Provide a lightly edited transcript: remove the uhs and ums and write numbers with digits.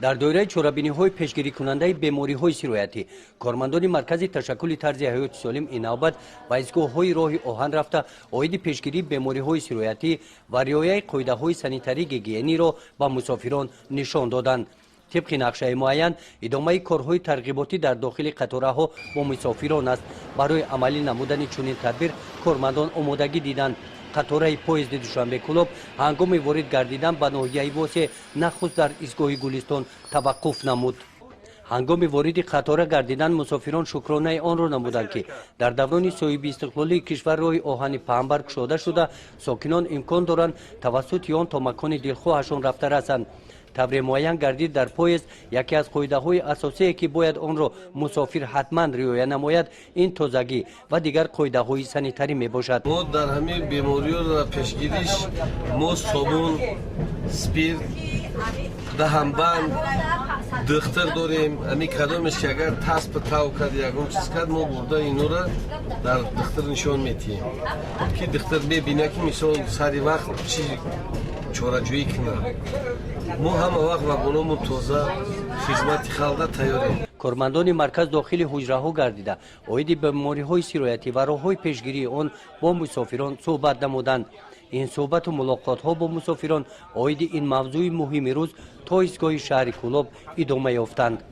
در دایره چورابینی‌های پیشگیری کننده بموری‌های سیرویاتی کارمندان مرکز تشکلی ترزی حیاتی سالم این نوبت به ایستگاه‌های راه آهن رفته عاید پیشگیری بموری‌های سیرویاتی و رعایت قاعده‌های سانیتری گیگینی را به مسافران نشان دادند. طبق نقشه معین ادامه کارهای ترغیباتی در داخل قطارها با مسافران است. برای عملی نمودن چنین تدبیر کارمندان آمادگی دیدند. قطار پویزد دوشنبه کلوب هنگام وارد گردیدن به ناحیه واسه نخست در ایستگاه گلستان توقف نمود. هنگام وارد قطار گردیدن مسافران شکرانه آن را نمودند که در دوران صاحب استقلالی کشور راه آهن پهنبر گشوده شده ساکنان امکان دارند توسط آن تا مکان دلخواهشان رفته رسند. تبر معین گردید در پاییز یکی از قاعده های اساسی که باید آن را مسافر حتما رعایت نماید این تازگی و دیگر قاعده های سانیتری می باشد. ما در همه بیماری را پیشگیریش ما صابون، اسپرت، دهنبند، دختر داریم. همین کدامش که اگر تاسپ تاو کرد یکم چیز کرد ما برده اینو را در دختر نشان میتیم که دختر ببینه که مثلا سری وقت چی چاره‌جویی کنه. ما همه وقت وگونامون تازه خدمت خلق تیاریم. کارمندان مرکز داخل حجره‌ها گردیده عاید بیماری‌های سیرویاتی و راه‌های پیشگیری آن با مسافران صحبت نمودند. این صحبت و ملاقات‌ها با مسافران عاید این موضوع مهم روز تا ایستگاه شهر کلوب ادامه یافتند.